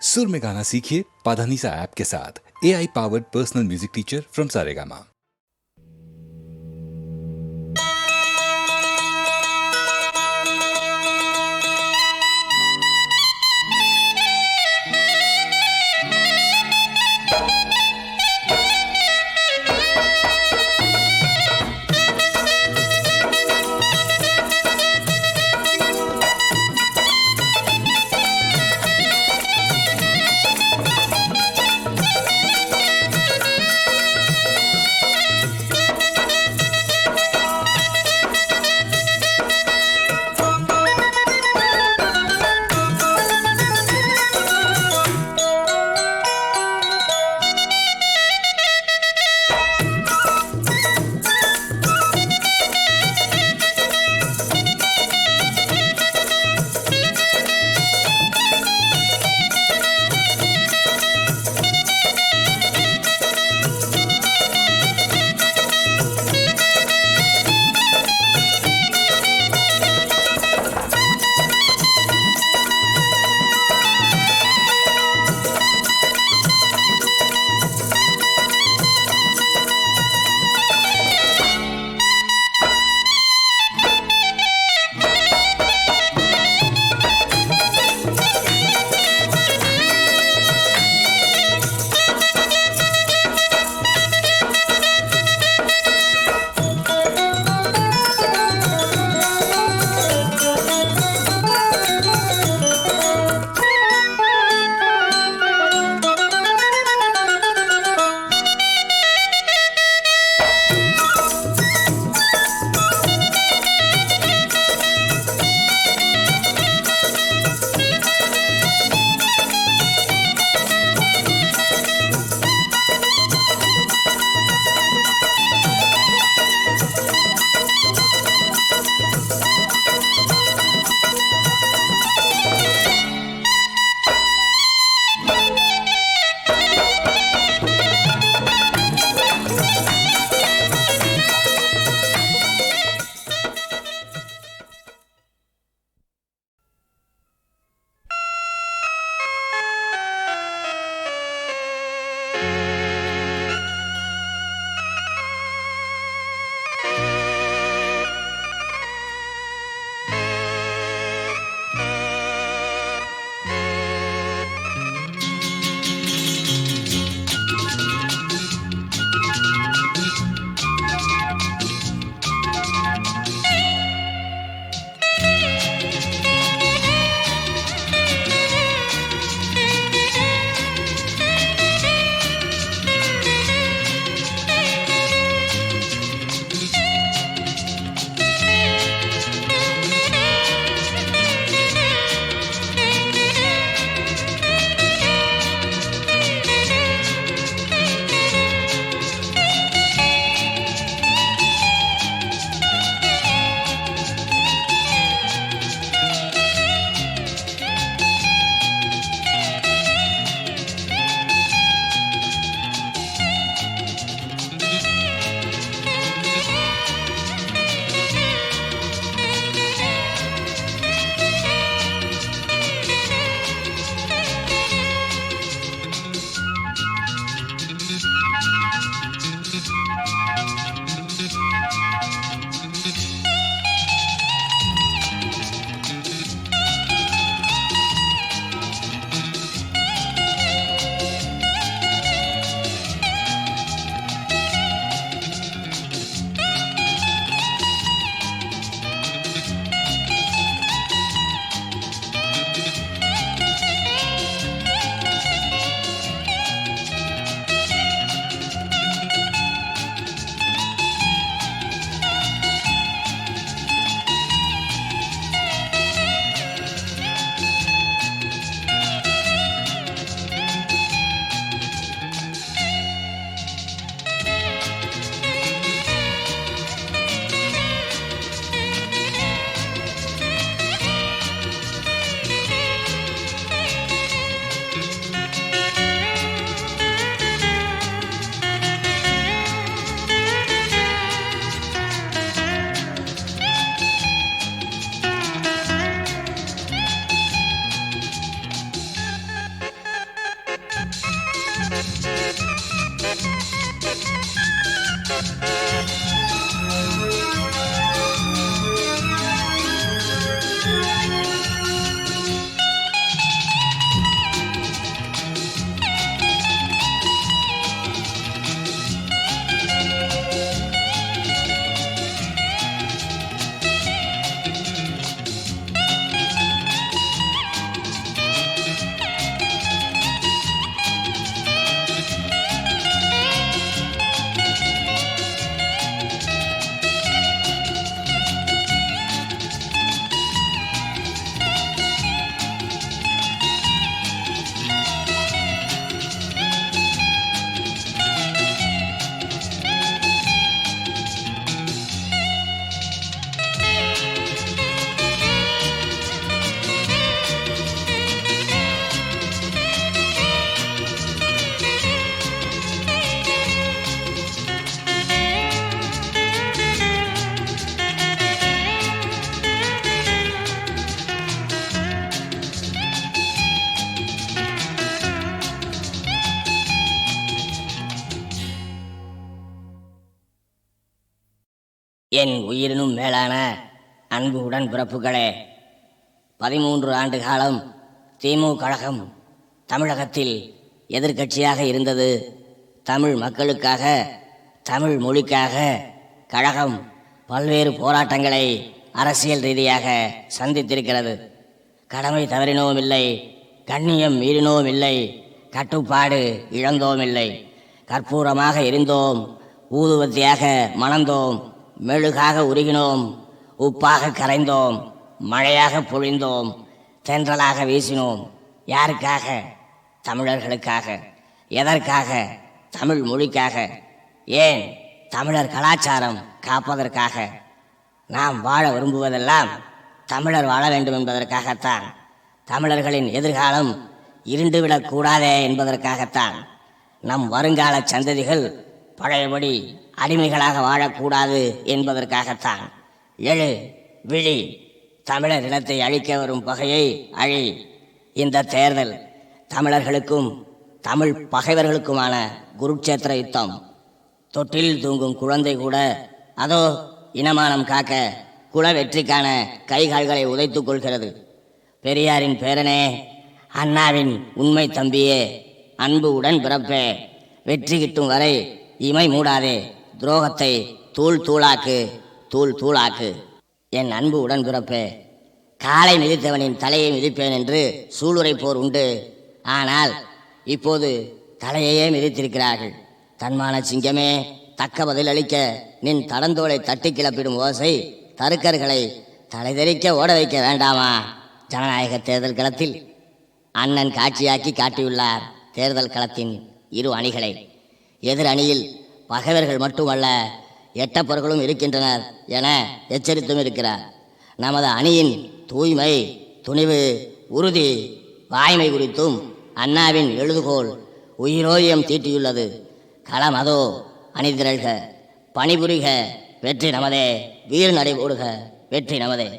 सुर में गाना सीखिए पाधानीसा ऐप के साथ। AI powered personal music teacher from Saregama. என் உயிரினும் மேலான அன்பு உடன் பிறப்புகளே, 13 ஆண்டு காலம் திமுக கழகம் தமிழகத்தில் எதிர்க்கட்சியாக இருந்தது. தமிழ் மக்களுக்காக, தமிழ் மொழிக்காக கழகம் பல்வேறு போராட்டங்களை அரசியல் ரீதியாக சந்தித்திருக்கிறது. கடமை தவறினோம் இல்லை, கண்ணியம் மீறினோம் இல்லை, கட்டுப்பாடு இழந்தோம் இல்லை. கற்பூரமாக எரிந்தோம், ஊதுவத்தியாக மணந்தோம், மெழுகாக உருகினோம், உப்பாக கரைந்தோம், மழையாக பொழிந்தோம், தென்றலாக வீசினோம். யாருக்காக? தமிழர்களுக்காக. எதற்காக? தமிழ் மொழிக்காக. ஏன்? தமிழர் கலாச்சாரம் காப்பதற்காக. நாம் வாழ விரும்புவதெல்லாம் தமிழர் வாழ வேண்டும் என்பதற்காகத்தான். தமிழர்களின் எதிர்காலம் இருண்டுவிடக் கூடாதே என்பதற்காகத்தான். நம் வருங்கால சந்ததிகள் பழையபடி அடிமைகளாக வாழக்கூடாது என்பதற்காகத்தான். எழு, விழி, தமிழர் இனத்தை அழிக்க வரும் பகையை அழி. இந்த தேர்தல் தமிழர்களுக்கும் தமிழ் பகைவர்களுக்குமான குருட்சேத்திர யுத்தம். தொட்டில் தூங்கும் குழந்தை கூட அதோ இனமானம் காக்க குல வெற்றிக்கான கைகால்களை உதைத்துக் கொள்கிறது. பெரியாரின் பேரனே, அண்ணாவின் உண்மை தம்பியே, அன்பு உடன் பிறப்பே, வெற்றி கிட்டும் வரை இமை மூடாதே, துரோகத்தை தூள் தூளாக்கு, தூள் தூளாக்கு. என் அன்பு உடன் பிறப்பே, காலை மிதித்தவனின் தலையை மிதிப்பேன் என்று சூளுரை போர் உண்டு. ஆனால் இப்போது தலையையே மிதித்திருக்கிறார்கள். தன்மான சிங்கமே, தக்க பதிலளிக்க நின் தடந்தோலை தட்டி கிளப்பிடும் ஓசை தருக்கர்களை தலைதெறிக்க ஓட வைக்க வேண்டாமா? ஜனநாயக தேர்தல் களத்தில் அண்ணன் காட்சியாக்கி காட்டியுள்ளார் தேர்தல் களத்தின் இரு அணிகளை. எதிர் அணியில் பகைவர்கள் மட்டுமல்ல, எட்டப்பொருள்களும் இருக்கின்றனர் என எச்சரித்தும் இருக்கிறார். நமது அணியின் தூய்மை, துணிவு, உறுதி, வாய்மை குறித்தும் அண்ணாவின் எழுதுகோள் உயிரோயம் தீட்டியுள்ளது. களம் அதோ, அணிதிரள்க, பணிபுரிக, வெற்றி நமதே, வீர் நடை ஓடுக, வெற்றி நமதே.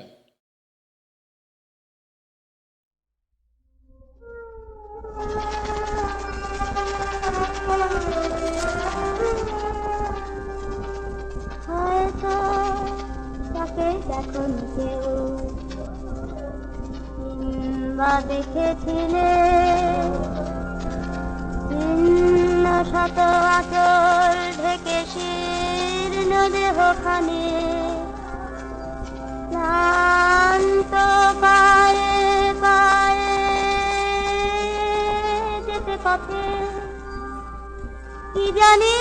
দেখেছিলে শত আচল ঢেকে শীর্ণ দেহখানে, ক্লান্ত পায়ে পায়ে যেতে পথে কি জানি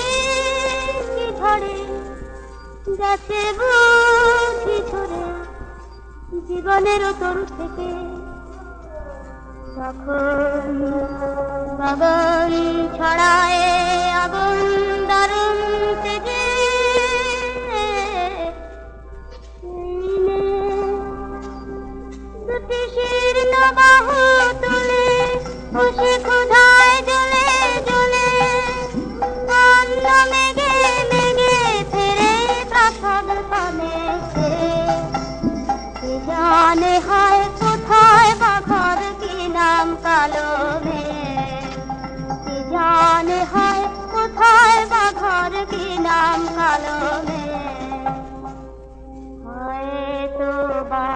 কি ঝড়ে গেছে বুঝি ঝরে জীবনের তরু থেকে। তখন গগন ছড়ায় আগুন দারুণ তেজে, দুটি শীর্ণ বাহু তুলে বসে ক্ষুধায় জ্বলে জ্বলে অন্ন মেঘে মেঘে ফেরে প্রাসাদ পানে সে। জানে হয় কোথায় বাঘর কি নাম কালো মেঘ, জানে হয় কোথায় বাঘর কি নাম কালো মেঘ। হয়তো বা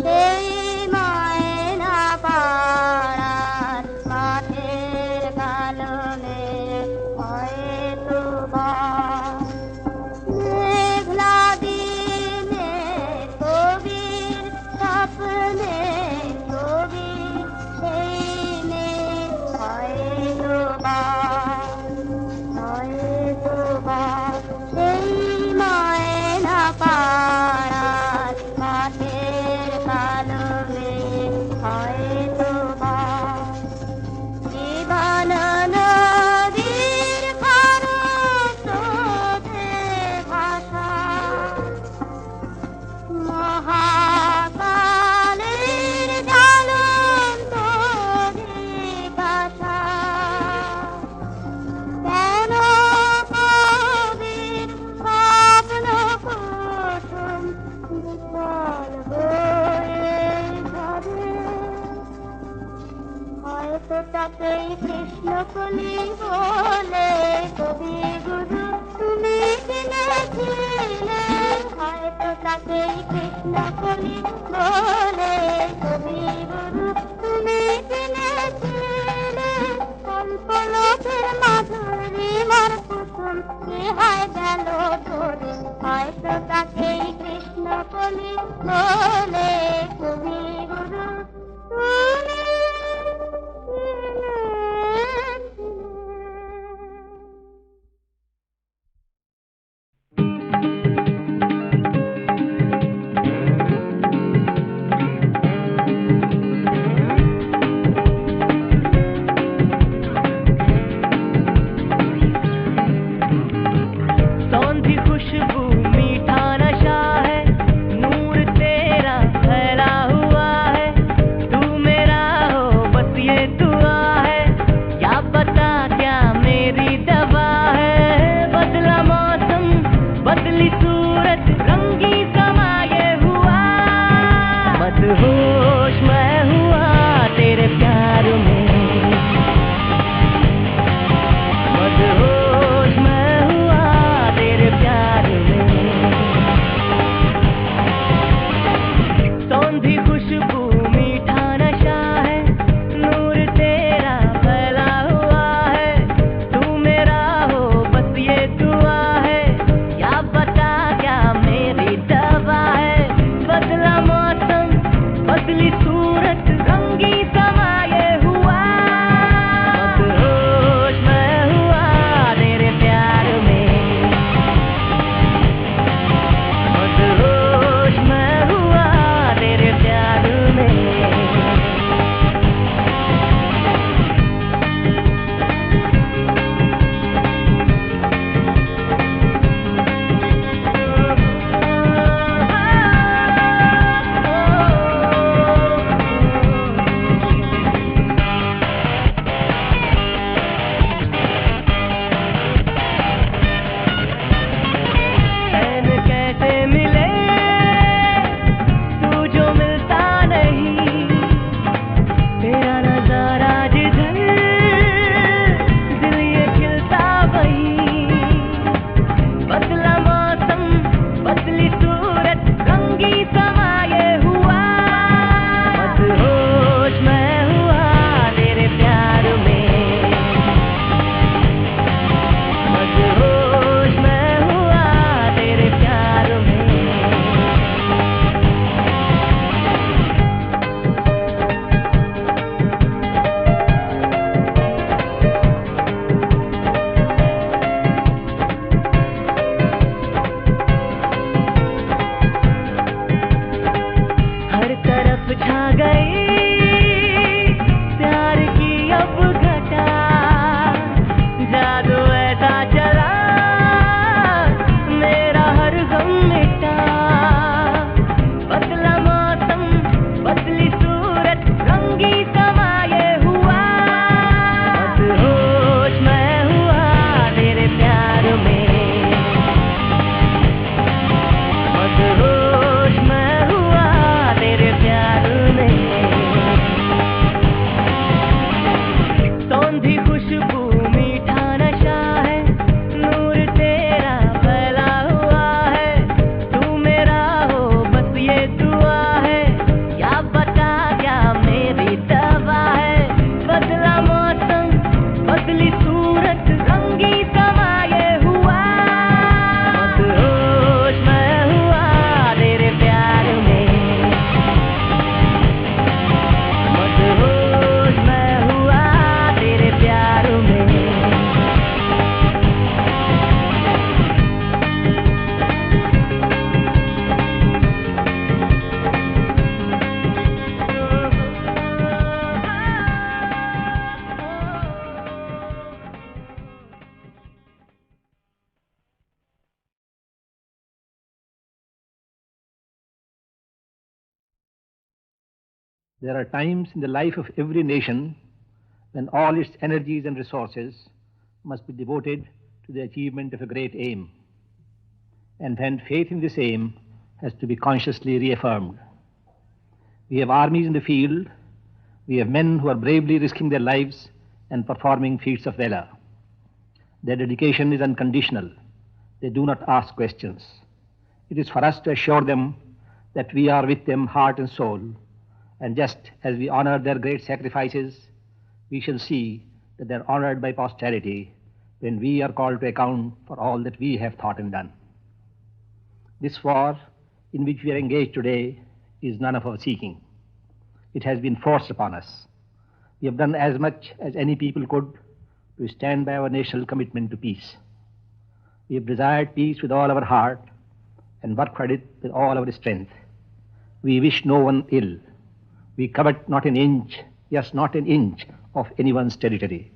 সেই মায়না পাড়ার মাঠের কালো মেঘ, হয়তো বা মেঘলা দিনে কবির স্বপ্নে ছবি সেই মেঘ, হয়তো বা সেই মায়না পাড়ার মাঠের কালো মেঘ, হয়তো বা জীবন নদীর খরস্রোতে ভাসা মহাকালের জ্বলন্ত জিজ্ঞাসা। কেন কবির স্বপ্ন কুসুম বিকল হয়ে যাবে? হয়তো তাতেই কৃষ্ণ কলি বলে কবি গুরু তুমি চিনেছিলেন হয়তো তাকেই কৃষ্ণ কলি বলে কবি গুরু তুমি চিনেছিলেন অল্প লোকের মাধুরী মার কুসুম হয় গেল ধরে হয়তো তাকেই কৃষ্ণ কলি বলে কবি গুরু তুমি सौंधी खुशबू मीठा नशा है नूर तेरा फैला हुआ है तू मेरा हो बस ये दुआ है क्या पता क्या मेरी दवा है बदला मौसम बदली सूरत रंगी समा ये हुआ मदहोश मैं हुआ तेरे प्यार में मदहोश मैं हुआ तेरे प्यार में सौंधी खुशबू मीठा नशा है नूर तेरा फैला हुआ है तू मेरा हो बस ये दुआ है क्या पता क्या मेरी दवा है बदला मौसम बदली सूरत रंगी समा ये हुआ मदहोश मैं हुआ तेरे प्यार में मदहोश मैं हुआ तेरे प्यार में चैन कैसे मिले तू जो मिलता नहीं तेरा नजारा जिधर दिल ये खिलता वही बदला मौसम बदली सूरत रंगी समा ये हुआ मदहोश मैं हुआ तेरे प्यार में मदहोश मैं हुआ तेरे प्यार में हर तरफ छा गई प्यार की अब घटा जादू ऐसा चला मेरा हर गम मिटा बदला मौसम बदली सूरत रंगी समा ये हुआ मदहोश मैं हुआ तेरे प्यार में मदहोश मैं हुआ तेरे प्यार में सौंधी खुशबू मीठा नशा है नूर तेरा फैला हुआ है तू मेरा हो बस ये दुआ है क्या पता क्या मेरी दवा है बदला मौसम बदली सूरत रंगी समा ये हुआ मदहोश मैं हुआ तेरे प्यार में मदहोश मैं हुआ तेरे प्यार में There are times in the life of every nation when all its energies and resources must be devoted to the achievement of a great aim, and when faith in this aim has to be consciously reaffirmed. We have armies in the field, we have men who are bravely risking their lives and performing feats of valor. Their dedication is unconditional, They do not ask questions. It is for us to assure them that we are with them heart and soul, and just as we honor their great sacrifices, we shall see that they are honored by posterity when we are called to account for all that we have thought and done. This war in which we are engaged today is none of our seeking. It has been forced upon us. We have done as much as any people could to stand by our national commitment to peace. We have desired peace with all our heart and worked for it with all our strength. We wish no one ill. We covet not an inch, yes, not an inch of anyone's territory.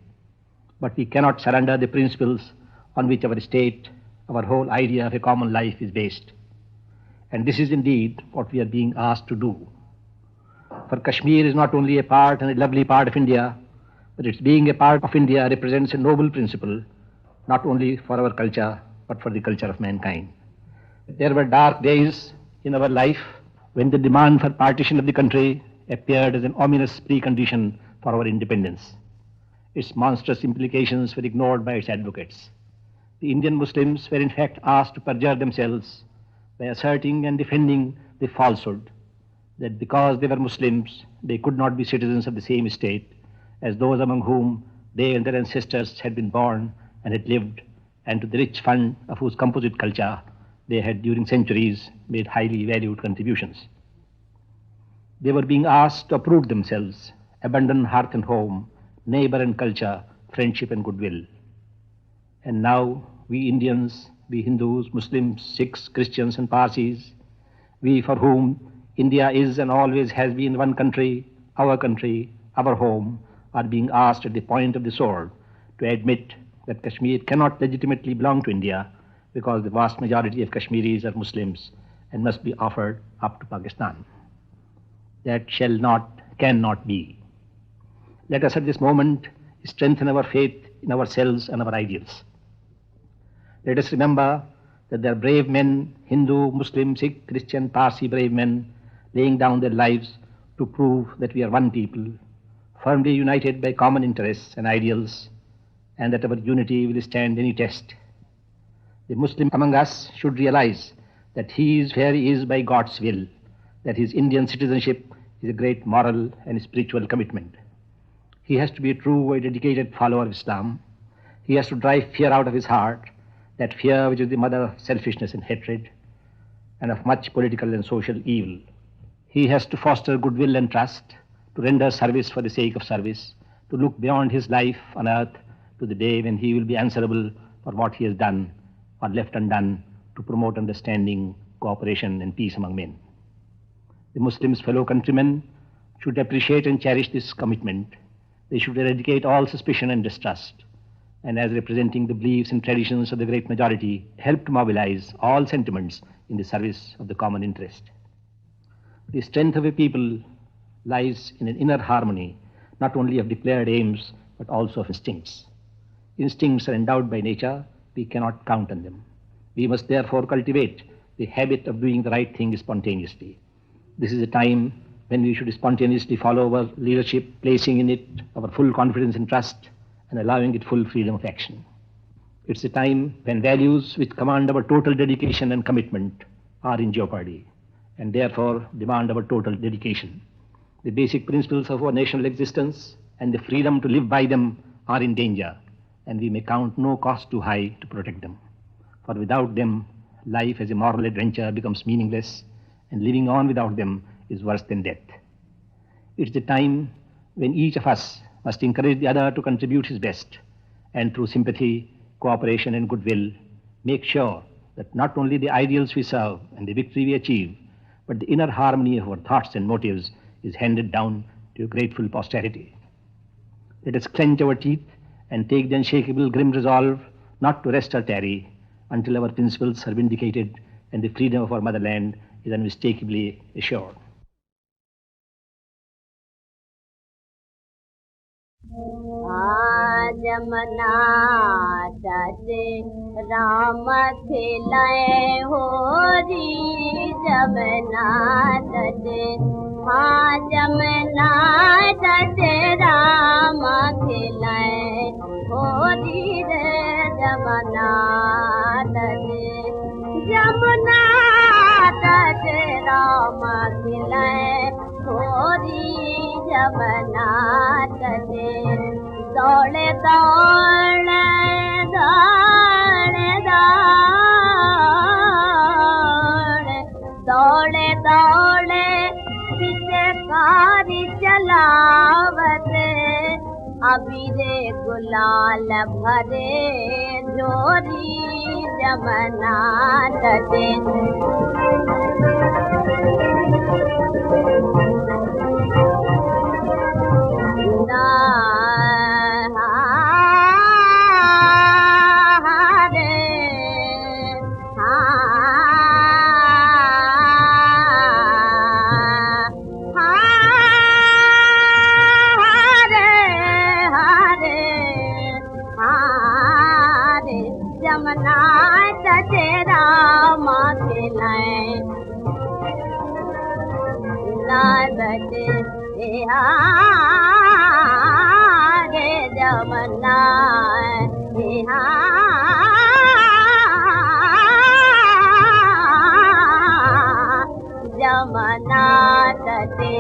But we cannot surrender the principles on which our state, our whole idea of a common life is based. And this is indeed what we are being asked to do. For Kashmir is not only a part and a lovely part of India, but its being a part of India represents a noble principle, not only for our culture, but for the culture of mankind. There were dark days in our life when the demand for partition of the country appeared as an ominous precondition for our independence. Its monstrous implications were ignored by its advocates. The Indian Muslims were in fact asked to perjure themselves by asserting and defending the falsehood that because they were Muslims, they could not be citizens of the same state as those among whom they and their ancestors had been born and had lived, and to the rich fund of whose composite culture they had during centuries made highly valued contributions. They were being asked to uproot themselves, abandon hearth and home, neighbor and culture, friendship and goodwill. And now we Indians, we Hindus, Muslims, Sikhs, Christians and Parsis, we for whom India is and always has been one country, our home, are being asked at the point of the sword to admit that Kashmir cannot legitimately belong to India because the vast majority of Kashmiris are Muslims and must be offered up to Pakistan. That shall not, cannot be. Let us at this moment strengthen our faith in ourselves and our ideals. Let us remember that there are brave men, Hindu, Muslim, Sikh, Christian, Parsi brave men, laying down their lives to prove that we are one people, firmly united by common interests and ideals, and that our unity will stand any test. The Muslim among us should realize that he is where he is by God's will, that his Indian citizenship is a great moral and spiritual commitment. He has to be a true and dedicated follower of Islam. He has to drive fear out of his heart, that fear which is the mother of selfishness and hatred, and of much political and social evil. He has to foster goodwill and trust, to render service for the sake of service, to look beyond his life on earth to the day when he will be answerable for what he has done or left undone to promote understanding, cooperation, and peace among men. The Muslims' fellow countrymen should appreciate and cherish this commitment. They should eradicate all suspicion and distrust, and as representing the beliefs and traditions of the great majority, help to mobilize all sentiments in the service of the common interest. The strength of a people lies in an inner harmony, not only of declared aims, but also of instincts. Instincts are endowed by nature. We cannot count on them. We must therefore cultivate the habit of doing the right thing spontaneously. This is a time when we should spontaneously follow our leadership, placing in it our full confidence and trust, and allowing it full freedom of action. It's a time when values which command our total dedication and commitment are in jeopardy, and therefore demand our total dedication. The basic principles of our national existence and the freedom to live by them are in danger, and we may count no cost too high to protect them. For without them, life as a moral adventure becomes meaningless, and living on without them is worse than death. It's the time when each of us must encourage the other to contribute his best, and through sympathy, cooperation, and goodwill, make sure that not only the ideals we serve and the victory we achieve, but the inner harmony of our thoughts and motives is handed down to a grateful posterity. Let us clench our teeth and take the unshakable grim resolve not to rest or tarry until our principles are vindicated and the freedom of our motherland is unmistakably assured. जमना तटे राम खिलाए हो री जमना तटे हाँ जमना तटे राम खिलाए हो री रे जमना तटे जमुना तटे दौड़े दौड़े दौड़े दौड़े दौड़े दौड़े पिचकारी चलावते अभी रे गुलाल भरे जोरी जमुना तटे जमुना तटे राम खिलाए नादते रे जमुना जमुना तटे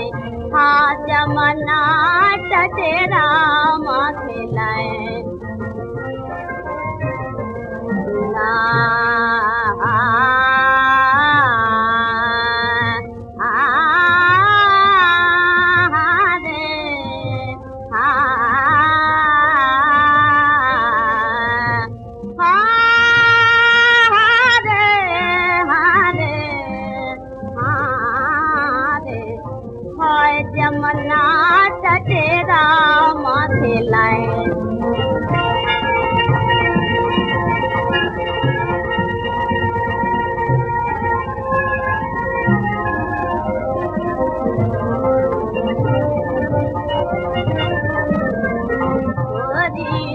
हाँ जमुना तटे राम खिलाए जमुना तटे राम खिलाए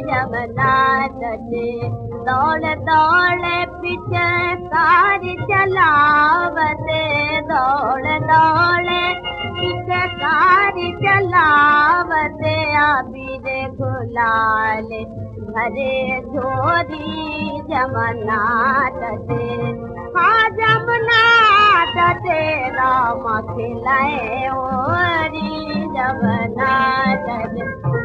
जमुना तटे दौड़ दौड़ पिचकारी चलावते दौड़ दौड़ पिचकारी चलावते अभी रे गुलाल भरे झोरी जमुना तटे हाँ जमुना तटे राम खिलाए ओरी जमुना तटे